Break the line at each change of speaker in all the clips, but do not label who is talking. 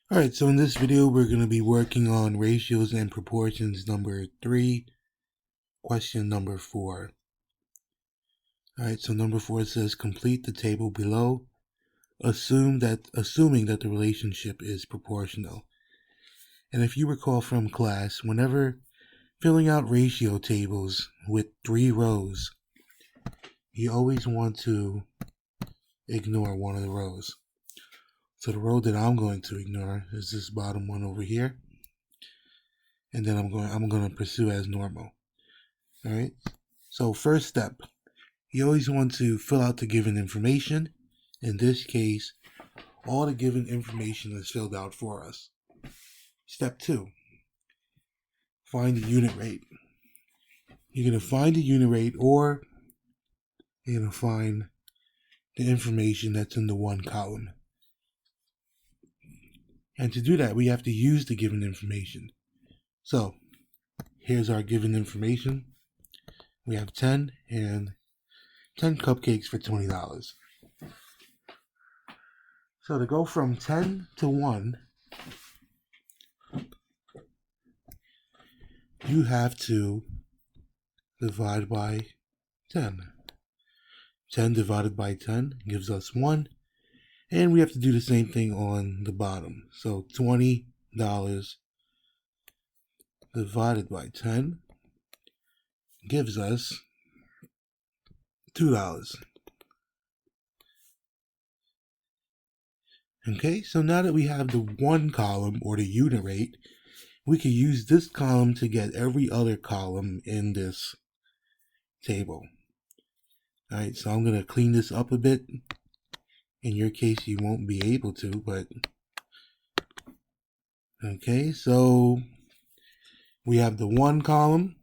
Alright, so in this video we're going to be working on ratios and proportions number 3, question number 4. Alright, so number 4 says complete the table below, assuming that the relationship is proportional. And if you recall from class, whenever filling out ratio tables with 3 rows, you always want to ignore one of the rows. So the row that I'm going to ignore is this bottom one over here. And then I'm going to pursue as normal. Alright, so first step, you always want to fill out the given information. In this case, all the given information is filled out for us. Step 2, find the unit rate. You're going to find the unit rate, or you're going to find the information that's in the one column. And to do that, we have to use the given information. So here's our given information. We have 10 and 10 cupcakes for $20. So to go from 10 to 1, you have to divide by 10. 10 divided by 10 gives us 1. And we have to do the same thing on the bottom. So $20 divided by 10 gives us $2. Okay, so now that we have the one column, or the unit rate, we can use this column to get every other column in this table. Alright, so I'm going to clean this up a bit. In your case, you won't be able to, but okay, so we have the one column.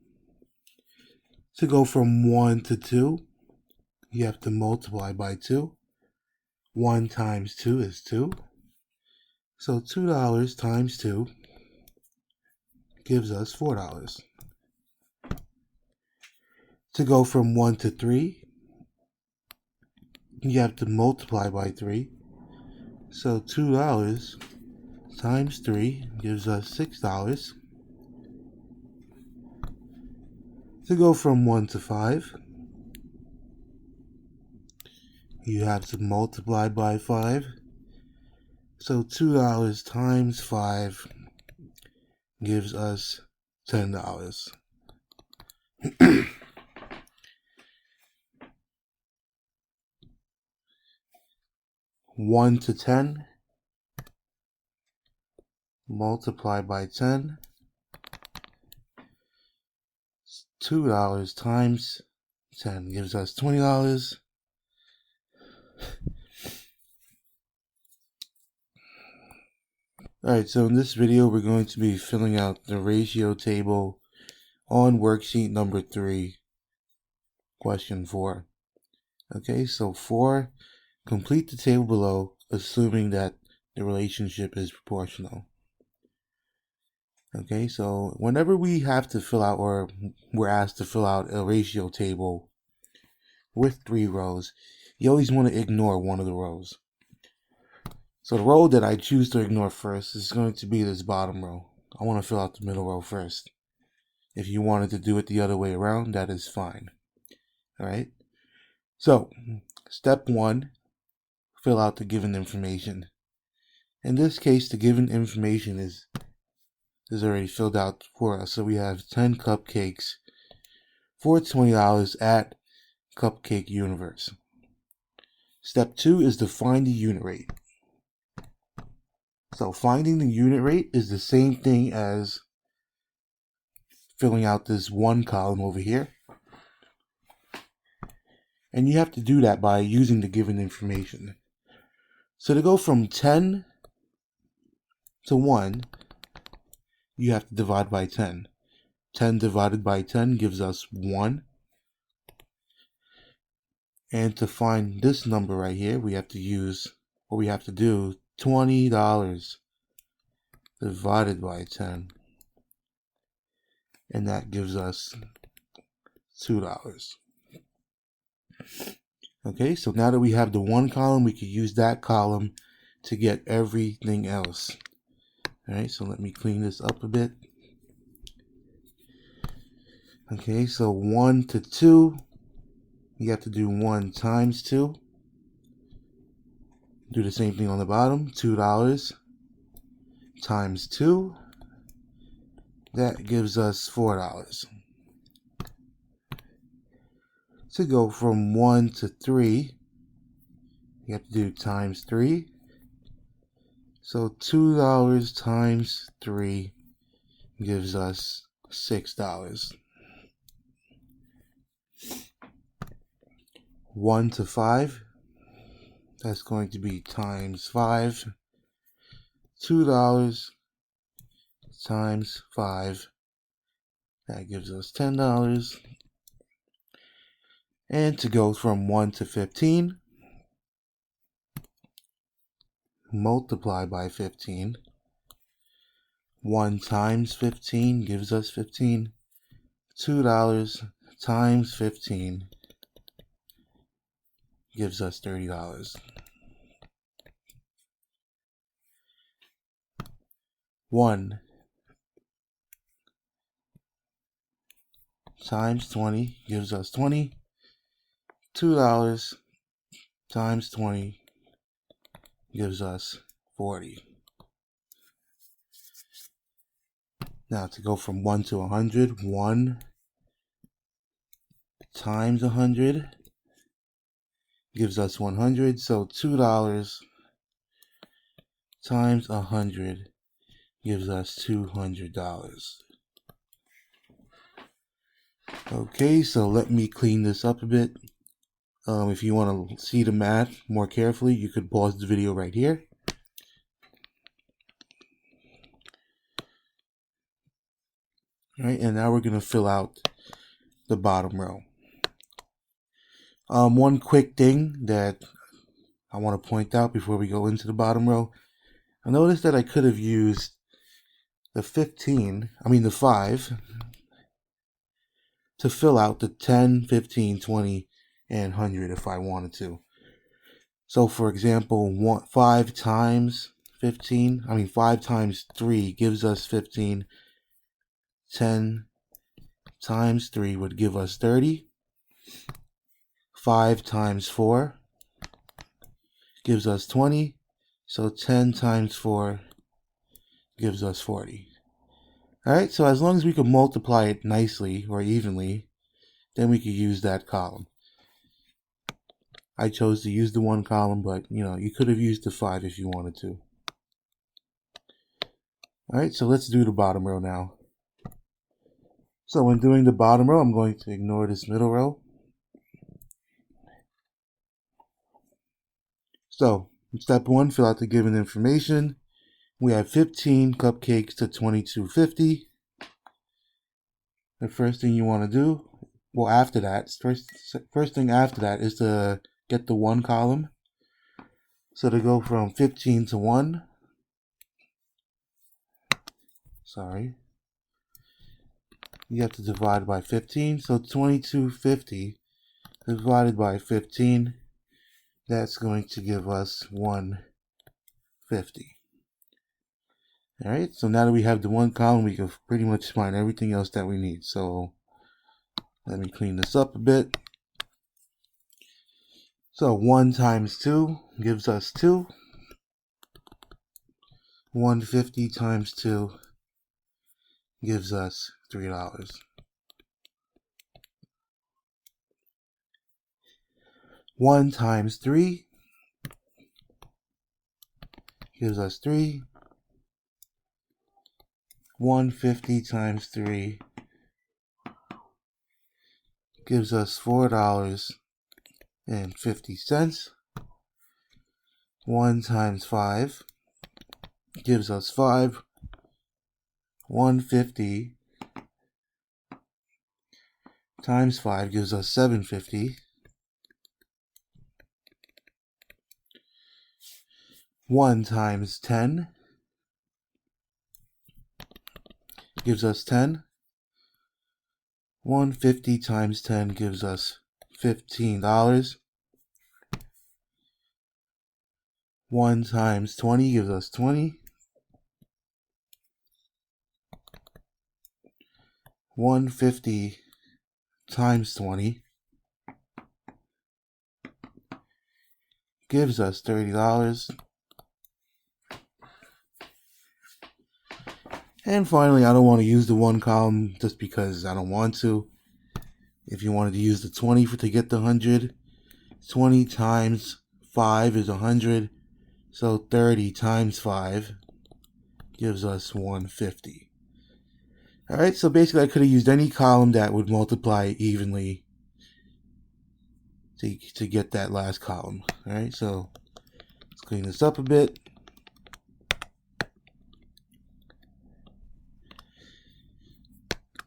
To go from 1 to 2, you have to multiply by 2. 1 times 2 is 2. So $2 times 2 gives us $4. To go from 1 to 3, you have to multiply by 3. So $2 times 3 gives us $6. To go from 1 to 5, you have to multiply by 5. So $2 times 5 gives us $10. 1 to 10, multiply by 10. $2 times 10 gives us $20. Alright, so in this video we're going to be filling out the ratio table on worksheet number 3, question 4. Okay, so 4, complete the table below, assuming that the relationship is proportional. Okay, so whenever we have to fill out, or we're asked to fill out a ratio table with 3 rows, you always want to ignore one of the rows. So the row that I choose to ignore first is going to be this bottom row. I want to fill out the middle row first. If you wanted to do it the other way around, that is fine. Alright, so step 1, fill out the given information. In this case, the given information is already filled out for us. So we have 10 cupcakes for $20 at Cupcake Universe. Step 2 is to find the unit rate. So finding the unit rate is the same thing as filling out this one column over here. And you have to do that by using the given information. So to go from 10 to 1, you have to divide by 10. 10 divided by 10 gives us 1. And to find this number right here, we have to use, what we have to do, $20 divided by 10. And that gives us $2. Okay, so now that we have the one column, we can use that column to get everything else. Alright, so let me clean this up a bit. Okay, so 1 to 2, you have to do 1 times 2. Do the same thing on the bottom, $2 times 2. That gives us $4. To go from 1 to 3, you have to do times 3. So $2 times 3 gives us $6. 1 to 5, that's going to be times 5. $2 times 5, that gives us $10. And to go from 1 to 15, multiply by 15. 1 times 15 gives us 15. $2 times 15 gives us $30. 1 times 20 gives us 20. $2 times 20 gives us 40. Now to go from 1 to 100, 1 times 100 gives us 100. So $2 times 100 gives us $200. Okay, so let me clean this up a bit. If you want to see the math more carefully, you could pause the video right here. All right, and now we're going to fill out the bottom row. One quick thing that I want to point out before we go into the bottom row. I noticed that I could have used the 5 to fill out the 10, 15, 20, and 100 if I wanted to. So for example, 5 times 3 gives us 15. 10 times 3 would give us 30. 5 times 4 gives us 20. So 10 times 4 gives us 40. Alright, so as long as we can multiply it nicely or evenly, then we could use that column. I chose to use the 1 column, but you could have used the 5 if you wanted to. Alright, so let's do the bottom row now. So when doing the bottom row, I'm going to ignore this middle row. So, step 1, fill out the given information. We have 15 cupcakes to $22.50. The first thing you want to do, well, after that, first thing after that is to get the 1 column. So to go from 15 to 1, you have to divide by 15. So $22.50 divided by 15, that's going to give us $1.50. Alright, so now that we have the 1 column, we can pretty much find everything else that we need. So let me clean this up a bit. So 1 times 2 gives us 2. $1.50 times 2 gives us $3. 1 times 3 gives us 3. $1.50 times 3 gives us $4.50. 1 times 5 gives us 5. $1.50 times 5 gives us $7.50. 1 times 10 gives us 10. $1.50 times 10 gives us $15. 1 times 20 gives us 20. 150 times 20 gives us $30. And finally, I don't want to use the one column just because I don't want to. If you wanted to use the 20 to get the 100, 20 times 5 is 100. So 30 times 5 gives us 150. Alright, so basically I could have used any column that would multiply evenly to get that last column. Alright, so let's clean this up a bit.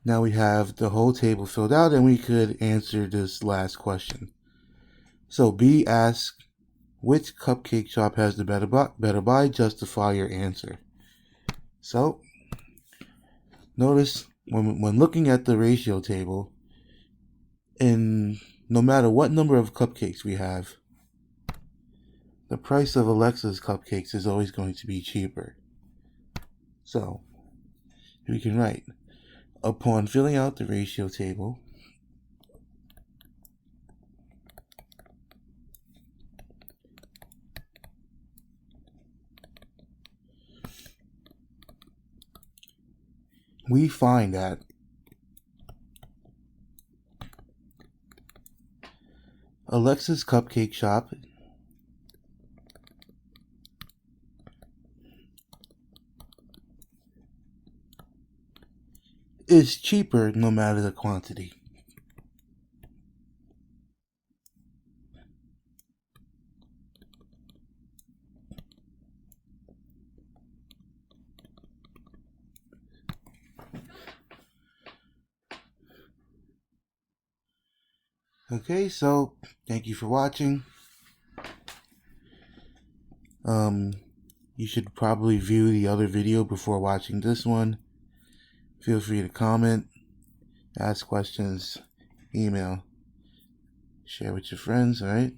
Now we have the whole table filled out and we could answer this last question. So B asks, which cupcake shop has the better buy? Justify your answer. So notice when looking at the ratio table, and no matter what number of cupcakes we have, the price of Alexa's cupcakes is always going to be cheaper. So we can write, upon filling out the ratio table, we find that Alexa's Cupcake Shop is cheaper no matter the quantity. Okay, so thank you for watching. You should probably view the other video before watching this one. Feel free to comment, ask questions, email, share with your friends, alright?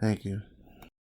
Thank you.